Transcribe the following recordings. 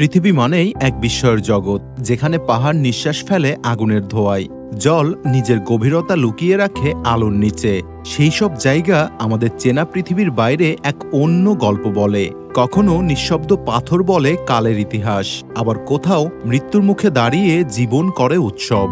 পৃথিবী মানেই এক বিস্ময়ের জগৎ, যেখানে পাহাড় নিঃশ্বাস ফেলে আগুনের ধোঁয়ায়, জল নিজের গভীরতা লুকিয়ে রাখে আলোর নিচে। সেই সব জায়গা আমাদের চেনা পৃথিবীর বাইরে এক অন্য গল্প বলে। কখনো নিঃশব্দ পাথর বলে কালের ইতিহাস, আবার কোথাও মৃত্যুর মুখে দাঁড়িয়ে জীবন করে উৎসব।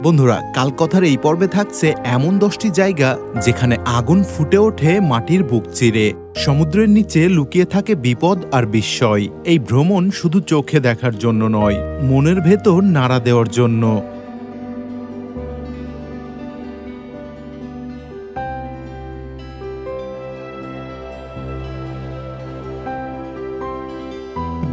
বন্ধুরা, কালকথার এই পর্বে থাকছে এমন 10টি জায়গা যেখানে আগুন ফুটে ওঠে মাটির বুক চিরে। সমুদ্রের নিচে লুকিয়ে থাকে বিপদ আর বিস্ময়। এই ভ্রমণ শুধু চোখে দেখার জন্য নয়, মনের ভেতর নাড়া দেওয়ার জন্য।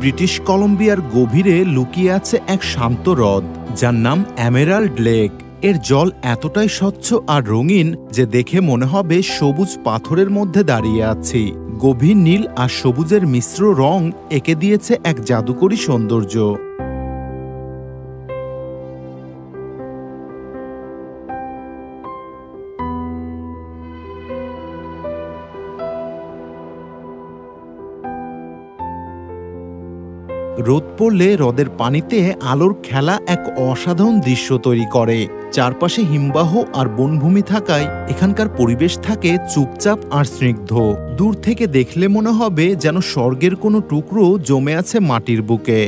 ব্রিটিশ কলম্বিয়ার গভীরে লুকিয়ে আছে এক শান্ত হ্রদ, যার নাম এমেরাল্ড লেক। এর জল এতটাই স্বচ্ছ আর রঙিন যে দেখে মনে হবে সবুজ পাথরের মধ্যে দাঁড়িয়ে আছি। গভীর নীল আর সবুজের মিশ্র রং এঁকে দিয়েছে এক জাদুকরী সৌন্দর্য। রোদ পড়লে হ্রদের পানিতে আলোর খেলা এক অসাধারণ দৃশ্য তৈরি করে। চারপাশে হিমবাহ আর বনভূমি থাকায় এখানকার পরিবেশ থাকে চুপচাপ আর স্নিগ্ধ। দূর থেকে দেখলে মনে হবে যেন স্বর্গের কোনো টুকরো জমে আছে মাটির বুকে।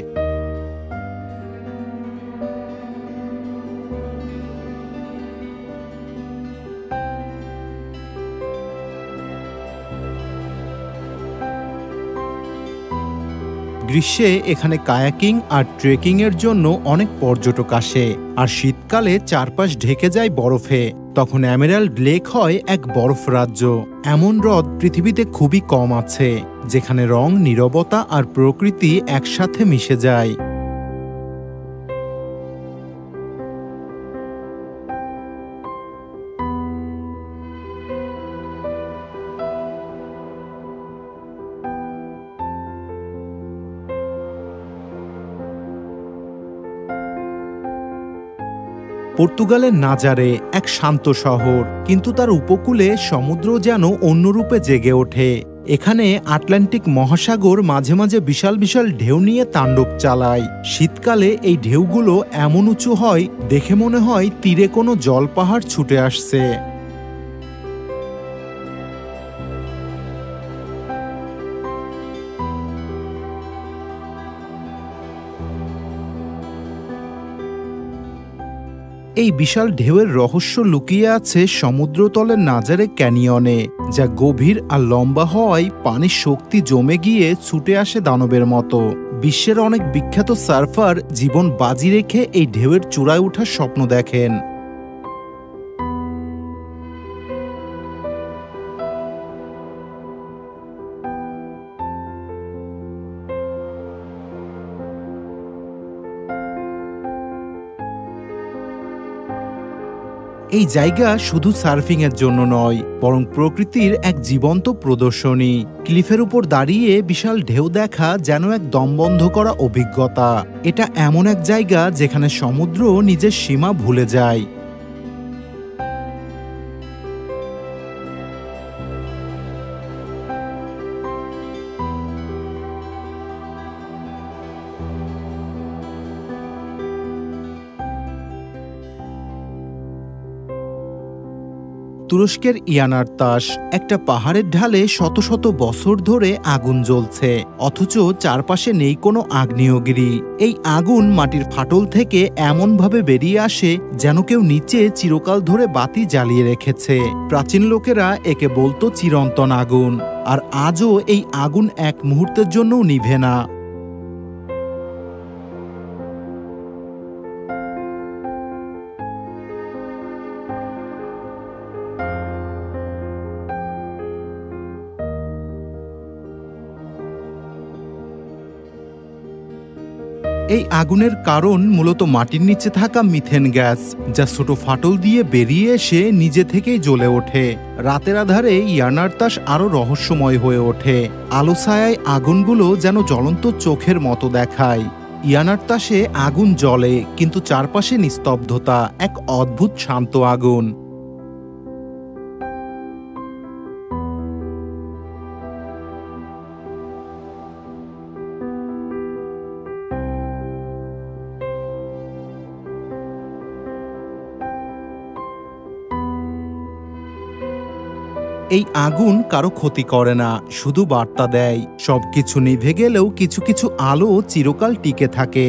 গ্রীষ্মে এখানে কায়াকিং আর ট্রেকিং এর জন্য অনেক পর্যটক আসে, আর শীতকালে চারপাশ ঢেকে যায় বরফে। তখন এমেরাল্ড লেক হয় এক বরফ রাজ্য। এমন হ্রদ পৃথিবীতে খুবই কম আছে, যেখানে রং, নীরবতা আর প্রকৃতি একসাথে মিশে যায়। পর্তুগালের নাজারে এক শান্ত শহর, কিন্তু তার উপকূলে সমুদ্র যেন অন্য রূপে জেগে ওঠে। এখানে আটলান্টিক মহাসাগর মাঝে মাঝে বিশাল বিশাল ঢেউ নিয়ে তাণ্ডব চালায়। শীতকালে এই ঢেউগুলো এমন উঁচু হয়, দেখে মনে হয় তীরে কোনো জলপাহাড় ছুটে আসছে। এই বিশাল ঢেউয়ের রহস্য লুকিয়ে আছে সমুদ্রতলের নাজারে ক্যানিয়নে, যা গভীর আর লম্বা হওয়ায় পানির শক্তি জমে গিয়ে ছুটে আসে দানবের মতো। বিশ্বের অনেক বিখ্যাত সার্ফার জীবন বাজি রেখে এই ঢেউয়ের চূড়ায় ওঠার স্বপ্ন দেখেন। এই জায়গা শুধু সার্ফিং এর জন্য নয়, বরং প্রকৃতির এক জীবন্ত প্রদর্শনী। ক্লিফের উপর দাঁড়িয়ে বিশাল ঢেউ দেখা যেন এক দমবন্ধ করা অভিজ্ঞতা। এটা এমন এক জায়গা যেখানে সমুদ্র নিজের সীমা ভুলে যায়। তুরস্কের ইয়ানারতাশ একটা পাহাড়ের ঢালে শত শত বছর ধরে আগুন জ্বলছে, অথচ চারপাশে নেই কোনো আগ্নেয়গিরি। এই আগুন মাটির ফাটল থেকে এমনভাবে বেরিয়ে আসে যেন কেউ নিচে চিরকাল ধরে বাতি জ্বালিয়ে রেখেছে। প্রাচীন লোকেরা একে বলতো চিরন্তন আগুন, আর আজও এই আগুন এক মুহূর্তের জন্যও নিভে না। এই আগুনের কারণ মূলত মাটির নিচে থাকা মিথেন গ্যাস, যা ছোট ফাটল দিয়ে বেরিয়ে এসে নিজে থেকেই জ্বলে ওঠে। রাতের আধারে ইয়ানারতাশ আরো রহস্যময় হয়ে ওঠে। আলো ছায়ায় আগুনগুলো যেন জ্বলন্ত চোখের মতো দেখায়। ইয়ানার তাসে আগুন জ্বলে, কিন্তু চারপাশে নিস্তব্ধতা, এক অদ্ভুত শান্ত আগুন। এই আগুন কারো ক্ষতি করে না, শুধু বার্তা দেয় সবকিছু নিভে গেলেও কিছু কিছু আলো চিরকাল টিকে থাকে।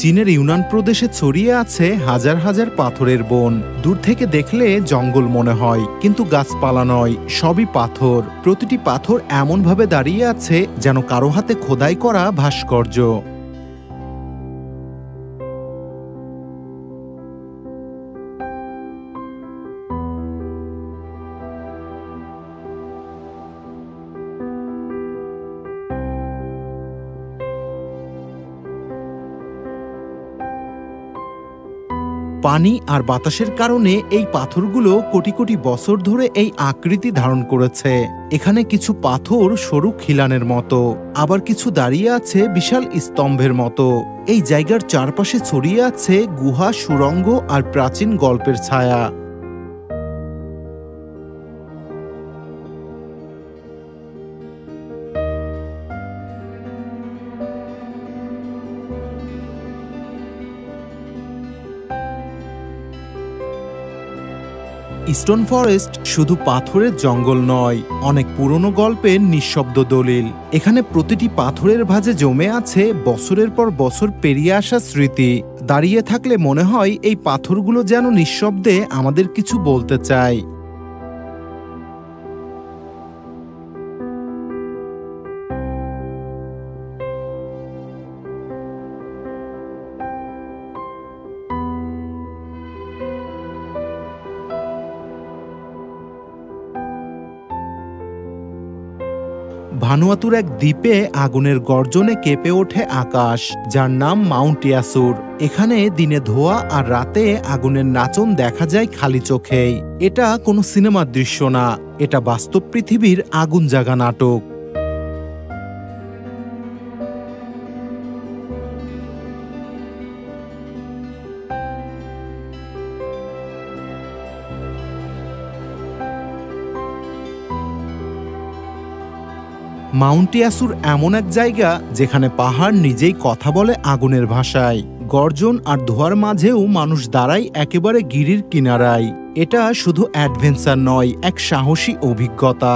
চীনের ইউনান প্রদেশে ছড়িয়ে আছে হাজার হাজার পাথরের বন। দূর থেকে দেখলে জঙ্গল মনে হয়, কিন্তু গাছপালা নয়, সবই পাথর। প্রতিটি পাথর এমনভাবে দাঁড়িয়ে আছে যেন কারো হাতে খোদাই করা ভাস্কর্য। পানি আর বাতাসের কারণে এই পাথরগুলো কোটি কোটি বছর ধরে এই আকৃতি ধারণ করেছে। এখানে কিছু পাথর সরু খিলানের মতো, আবার কিছু দাঁড়িয়ে আছে বিশাল স্তম্ভের মতো। এই জায়গার চারপাশে ছড়িয়ে আছে গুহা, সুড়ঙ্গ আর প্রাচীন গল্পের ছায়া। স্টোন ফরেস্ট শুধু পাথরের জঙ্গল নয়, অনেক পুরনো গল্পের নিঃশব্দ দলিল। এখানে প্রতিটি পাথরের ভাঁজে জমে আছে বছরের পর বছর পেরিয়ে আসা স্মৃতি। দাঁড়িয়ে থাকলে মনে হয় এই পাথরগুলো যেন নিঃশব্দে আমাদের কিছু বলতে চায়। ভানুয়াতুর এক দ্বীপে আগুনের গর্জনে কেঁপে ওঠে আকাশ, যার নাম মাউন্ট ইয়াসুর। এখানে দিনে ধোঁয়া আর রাতে আগুনের নাচন দেখা যায় খালি চোখেই। এটা কোনো সিনেমার দৃশ্য না, এটা বাস্তব পৃথিবীর আগুন জাগা নাটক। মাউন্ট ইয়াসুর এমন এক জায়গা যেখানে পাহাড় নিজেই কথা বলে আগুনের ভাষায়। গর্জন আর ধোঁয়ার মাঝেও মানুষ দাঁড়ায় একেবারে গিরির কিনারায়। এটা শুধু অ্যাডভেঞ্চার নয়, এক সাহসী অভিজ্ঞতা।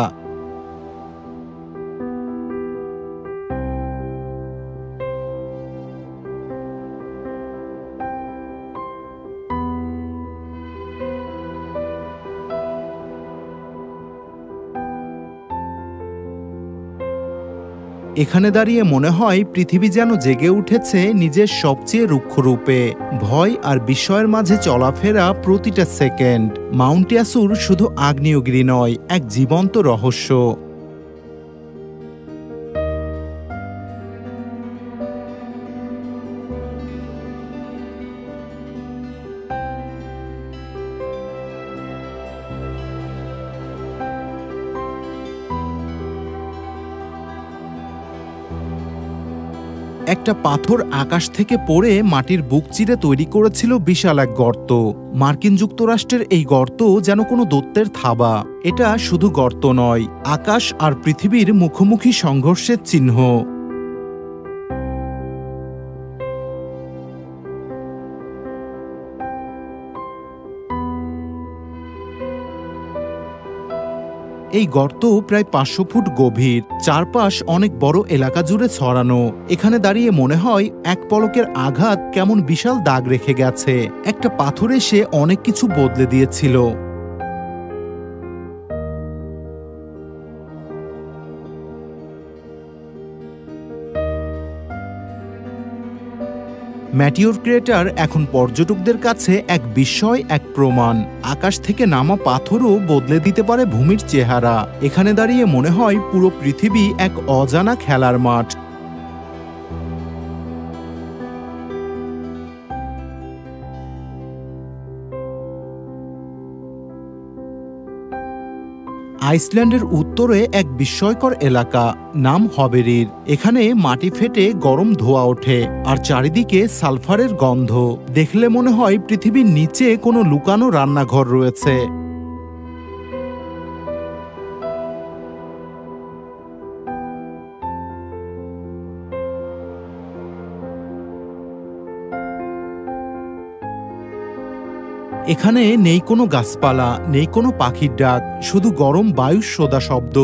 এখানে দাঁড়িয়ে মনে হয় পৃথিবী যেন জেগে উঠেছে নিজের সবচেয়ে রুক্ষ রূপে। ভয় আর বিস্ময়ের মাঝে চলাফেরা প্রতিটা সেকেন্ড। মাউন্ট ইয়াসুর শুধু আগ্নেয়গিরি নয়, এক জীবন্ত রহস্য। একটা পাথর আকাশ থেকে পড়ে মাটির বুক চিরে তৈরি করেছিল বিশাল এক গর্ত। মার্কিন যুক্তরাষ্ট্রের এই গর্ত যেন কোনো দৈত্যের থাবা। এটা শুধু গর্ত নয়, আকাশ আর পৃথিবীর মুখোমুখি সংঘর্ষের চিহ্ন। এই গর্ত প্রায় ৫০০ ফুট গভীর, চারপাশ অনেক বড় এলাকা জুড়ে ছড়ানো। এখানে দাঁড়িয়ে মনে হয় এক পলকের আঘাত কেমন বিশাল দাগ রেখে গেছে। একটা পাথর এসে অনেক কিছু বদলে দিয়েছিল। ম্যাটিওর ক্রেটার এখন পর্যটকদের কাছে এক বিস্ময়, এক প্রমাণ। আকাশ থেকে নামা পাথরও বদলে দিতে পারে ভূমির চেহারা। এখানে দাঁড়িয়ে মনে হয় পুরো পৃথিবী এক অজানা খেলার মাঠ। আইসল্যান্ডের উত্তরে এক বিস্ময়কর এলাকা, নাম হবেরির। এখানে মাটি ফেটে গরম ধোঁয়া ওঠে আর চারিদিকে সালফারের গন্ধ। দেখলে মনে হয় পৃথিবীর নিচে কোনো লুকানো রান্নাঘর রয়েছে। এখানে নেই কোনো গাছপালা, নেই কোনো পাখির ডাক, শুধু গরম বায়ুর সোদা শব্দ।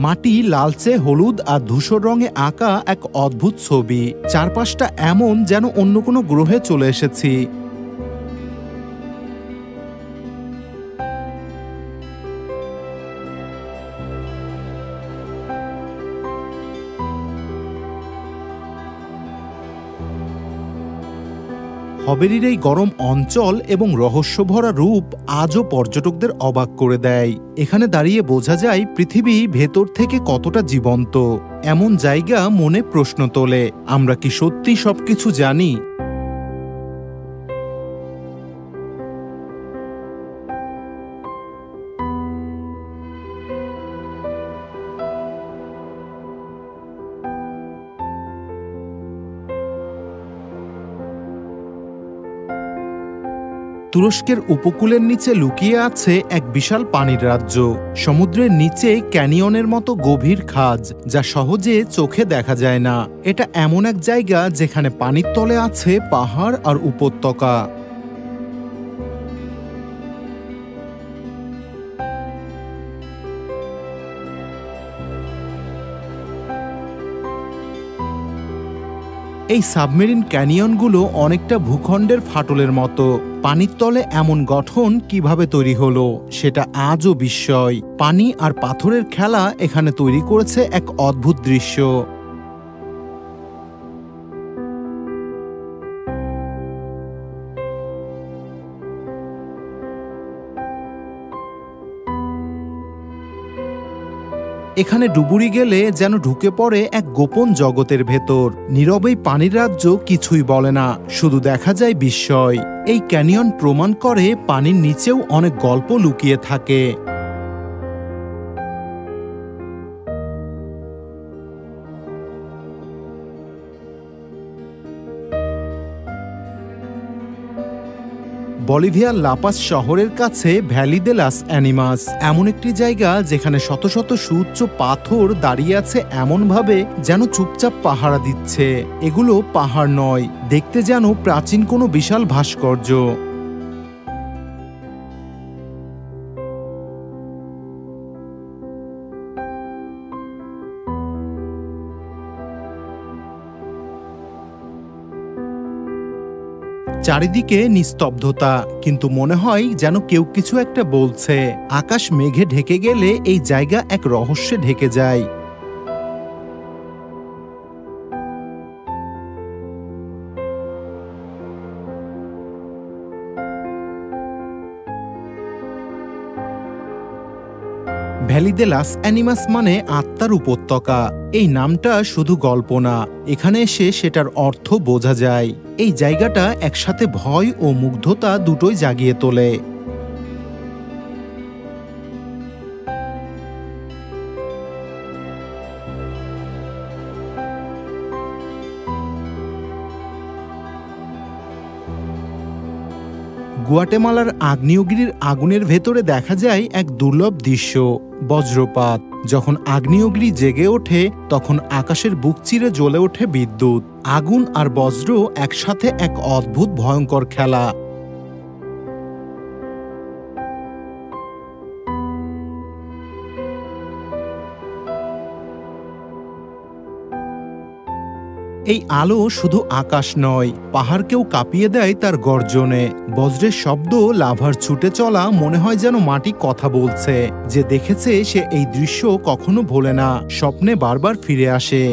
মাটি লালচে হলুদ আর ধূসর রঙে আঁকা এক অদ্ভুত ছবি। চারপাশটা এমন যেন অন্য কোনো গ্রহে চলে এসেছি। হবেরির এই গরম অঞ্চল এবং রহস্যভরা রূপ আজও পর্যটকদের অবাক করে দেয়। এখানে দাঁড়িয়ে বোঝা যায় পৃথিবী ভেতর থেকে কতটা জীবন্ত। এমন জায়গা মনে প্রশ্ন তোলে, আমরা কি সত্যি সবকিছু জানি? তুরস্কের উপকূলের নিচে লুকিয়ে আছে এক বিশাল পানির রাজ্য। সমুদ্রের নিচে ক্যানিয়নের মতো গভীর খাজ, যা সহজে চোখে দেখা যায় না। এটা এমন এক জায়গা যেখানে পানির তলে আছে পাহাড় আর উপত্যকা। এই সাবমেরিন ক্যানিয়নগুলো অনেকটা ভূখণ্ডের ফাটলের মতো। পানির তলে এমন গঠন কিভাবে তৈরি হলো সেটা আজও বিস্ময়। পানি আর পাথরের খেলা এখানে তৈরি করেছে এক অদ্ভুত দৃশ্য। এখানে ডুবুরি গেলে যেন ঢুকে পড়ে এক গোপন জগতের ভেতর। নীরবেই পানির রাজ্য কিছুই বলে না, শুধু দেখা যায় বিস্ময়। এই ক্যানিয়ন প্রমাণ করে পানির নিচেও অনেক গল্প লুকিয়ে থাকে। বলিভিয়ার লাপাস শহরের কাছে ভ্যালি দে লাস অ্যানিমাস এমন একটি জায়গা যেখানে শত শত সুউচ্চ পাথর দাঁড়িয়ে আছে এমনভাবে যেন চুপচাপ পাহারা দিচ্ছে। এগুলো পাহাড় নয়, দেখতে যেন প্রাচীন কোনো বিশাল ভাস্কর্য। চারিদিকে নিস্তব্ধতা, কিন্তু মনে হয় যেন কেউ কিছু একটা বলছে। আকাশ মেঘে ঢেকে গেলে এই জায়গা এক রহস্যে ঢেকে যায়। ভ্যালি দে লাস অ্যানিমাস মানে আত্মার উপত্যকা। এই নামটা শুধু গল্প না, এখানে এসে সেটার অর্থ বোঝা যায়। এই জায়গাটা একসাথে ভয় ও মুগ্ধতা দুটোই জাগিয়ে তোলে। গুয়াটেমালার আগ্নেয়গিরির আগুনের ভেতরে দেখা যায় এক দুর্লভ দৃশ্য, বজ্রপাত। যখন আগ্নেয়গিরি জেগে ওঠে তখন আকাশের বুক চিরে জ্বলে ওঠে বিদ্যুৎ। আগুন আর বজ্র একসাথে এক অদ্ভুত ভয়ঙ্কর খেলা। এই আলো শুধু আকাশ নয়, পাহাড়কেও কাঁপিয়ে দেয় তার গর্জনে। বজ্রের শব্দ, লাভার ছুটে চলা, মনে হয় যেন মাটি কথা বলছে। যে দেখেছে সে এই দৃশ্য কখনো ভোলে না, স্বপ্নে বারবার ফিরে আসে।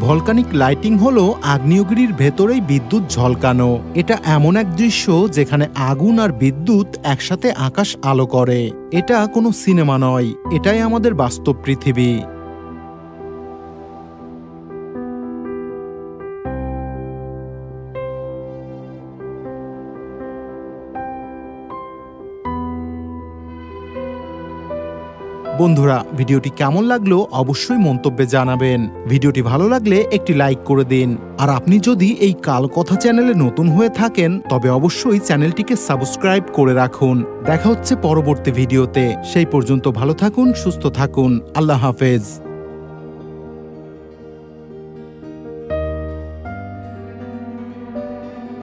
ভলকানিক লাইটিং হলো আগ্নেয়গিরির ভেতরেই বিদ্যুৎ ঝলকানো। এটা এমন এক দৃশ্য যেখানে আগুন আর বিদ্যুৎ একসাথে আকাশ আলো করে। এটা কোনো সিনেমা নয়, এটাই আমাদের বাস্তব পৃথিবী। বন্ধুরা, ভিডিওটি কেমন লাগলো অবশ্যই মন্তব্যে জানাবেন। ভিডিওটি ভালো লাগলে একটি লাইক করে দিন। আর আপনি যদি এই কালকথা চ্যানেলে নতুন হয়ে থাকেন তবে অবশ্যই চ্যানেলটিকে সাবস্ক্রাইব করে রাখুন। দেখা হচ্ছে পরবর্তী ভিডিওতে। সেই পর্যন্ত ভালো থাকুন, সুস্থ থাকুন। আল্লাহ হাফেজ।